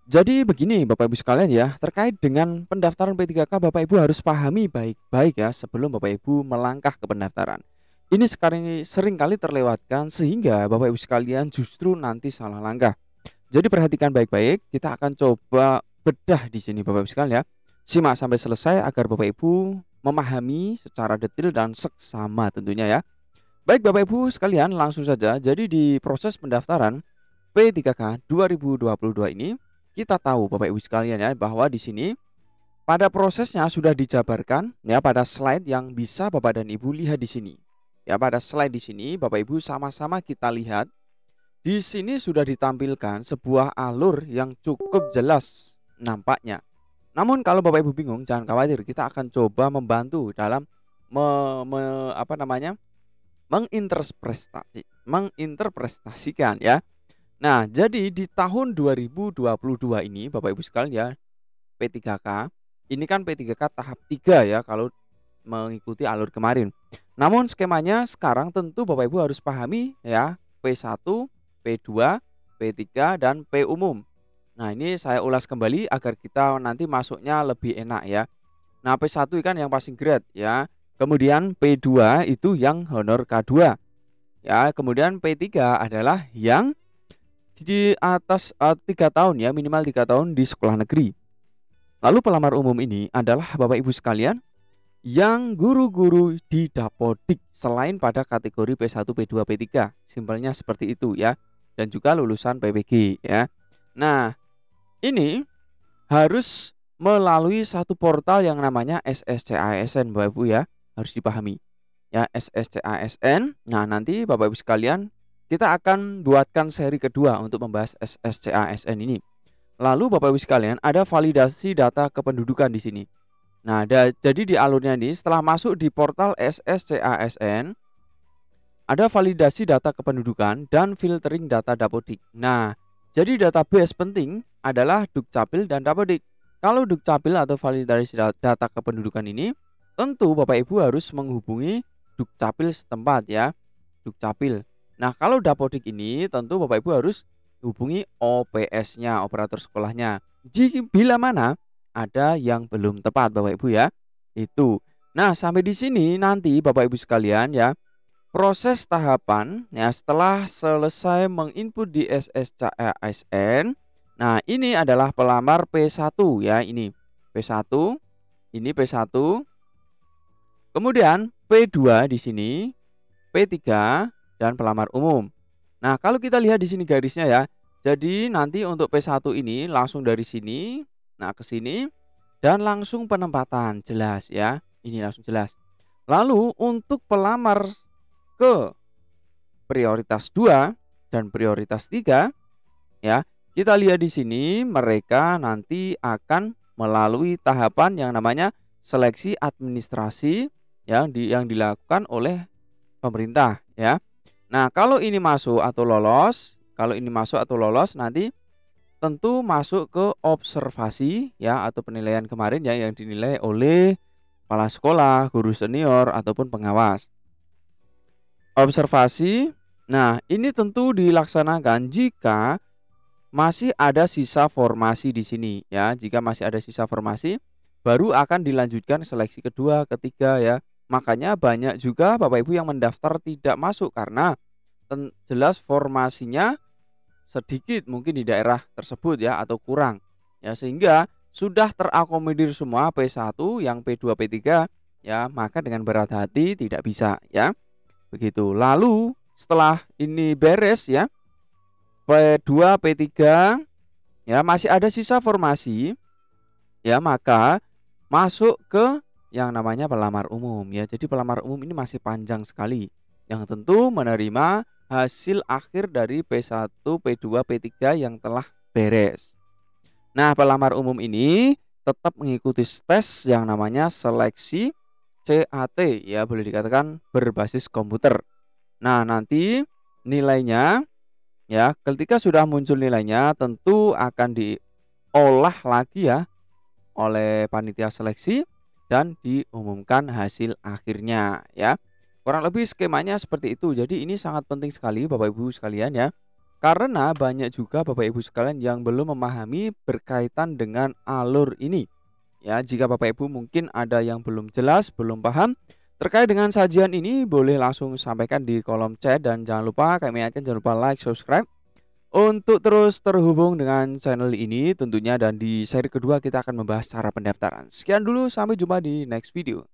Jadi begini Bapak Ibu sekalian ya, terkait dengan pendaftaran P3K Bapak Ibu harus pahami baik-baik ya sebelum Bapak Ibu melangkah ke pendaftaran. Ini sekarang sering kali terlewatkan sehingga Bapak Ibu sekalian justru nanti salah langkah. Jadi perhatikan baik-baik, kita akan coba bedah di sini Bapak Ibu sekalian ya. Simak sampai selesai agar Bapak Ibu memahami secara detail dan seksama tentunya ya. Baik Bapak Ibu sekalian, langsung saja. Jadi di proses pendaftaran P3K 2022 ini, kita tahu Bapak Ibu sekalian ya bahwa di sini pada prosesnya sudah dijabarkan ya pada slide yang bisa Bapak dan Ibu lihat di sini. Ya, pada slide di sini Bapak Ibu sama-sama kita lihat. Di sini sudah ditampilkan sebuah alur yang cukup jelas nampaknya. Namun kalau Bapak Ibu bingung, jangan khawatir, kita akan coba membantu dalam apa namanya? menginterpretasikan ya. Nah, jadi di tahun 2022 ini Bapak Ibu sekalian ya, P3K ini kan P3K tahap 3 ya kalau mengikuti alur kemarin. Namun skemanya sekarang tentu Bapak Ibu harus pahami ya, P1, P2, P3 dan P umum. Nah, ini saya ulas kembali agar kita nanti masuknya lebih enak ya. Nah, P1 kan yang passing grade ya. Kemudian P2 itu yang honor K2. Ya, kemudian P3 adalah yang di atas 3 tahun ya, minimal 3 tahun di sekolah negeri. Lalu pelamar umum ini adalah Bapak Ibu sekalian yang guru-guru di Dapodik selain pada kategori P1, P2, P3. Simpelnya seperti itu ya. Dan juga lulusan PPG ya. Nah, ini harus melalui satu portal yang namanya SSCASN Bapak Ibu ya. Harus dipahami. Ya, SSCASN. Nah, nanti Bapak Ibu sekalian kita akan buatkan seri kedua untuk membahas SSCASN ini. Lalu Bapak Ibu sekalian ada validasi data kependudukan di sini. Nah, jadi di alurnya ini setelah masuk di portal SSCASN ada validasi data kependudukan dan filtering data Dapodik. Nah, jadi database penting adalah Dukcapil dan Dapodik. Kalau Dukcapil atau validasi data kependudukan ini, tentu Bapak Ibu harus menghubungi Dukcapil setempat ya, Dukcapil. Nah, kalau Dapodik ini tentu Bapak Ibu harus hubungi OPS-nya, operator sekolahnya. Bila mana ada yang belum tepat Bapak Ibu ya. Itu. Nah, sampai di sini nanti Bapak Ibu sekalian ya, proses tahapan ya setelah selesai menginput di SSCASN. Nah, ini adalah pelamar P1 ya, ini P1, ini P1. Kemudian P2 di sini, P3 dan pelamar umum. Nah, kalau kita lihat di sini garisnya ya. Jadi nanti untuk P1 ini langsung dari sini, nah ke sini dan langsung penempatan jelas ya. Ini langsung jelas. Lalu untuk pelamar ke prioritas 2 dan prioritas 3 ya, kita lihat di sini mereka nanti akan melalui tahapan yang namanya seleksi administrasi yang dilakukan oleh pemerintah ya. Nah, kalau ini masuk atau lolos, nanti tentu masuk ke observasi ya atau penilaian kemarin ya yang dinilai oleh kepala sekolah, guru senior ataupun pengawas. Observasi, nah ini tentu dilaksanakan jika masih ada sisa formasi di sini ya. Jika masih ada sisa formasi, baru akan dilanjutkan seleksi kedua, ketiga ya. Makanya banyak juga Bapak Ibu yang mendaftar tidak masuk karena jelas formasinya sedikit mungkin di daerah tersebut ya atau kurang. Ya sehingga sudah terakomodir semua P1 yang P2 P3 ya, maka dengan berat hati tidak bisa ya. Begitu. Lalu setelah ini beres ya, P2 P3 ya masih ada sisa formasi ya, maka masuk ke yang namanya pelamar umum ya. Jadi pelamar umum ini masih panjang sekali yang tentu menerima hasil akhir dari P1, P2, P3 yang telah beres. Nah, pelamar umum ini tetap mengikuti tes yang namanya seleksi CAT ya, boleh dikatakan berbasis komputer. Nah, nanti nilainya ya, ketika sudah muncul nilainya tentu akan diolah lagi ya oleh panitia seleksi dan diumumkan hasil akhirnya ya. Kurang lebih skemanya seperti itu. Jadi ini sangat penting sekali Bapak Ibu sekalian ya. Karena banyak juga Bapak Ibu sekalian yang belum memahami berkaitan dengan alur ini. Ya, jika Bapak Ibu mungkin ada yang belum jelas, belum paham terkait dengan sajian ini, boleh langsung sampaikan di kolom chat dan jangan lupa kami ingatkan jangan lupa like, subscribe untuk terus terhubung dengan channel ini tentunya, dan di seri kedua kita akan membahas cara pendaftaran. Sekian dulu, sampai jumpa di next video.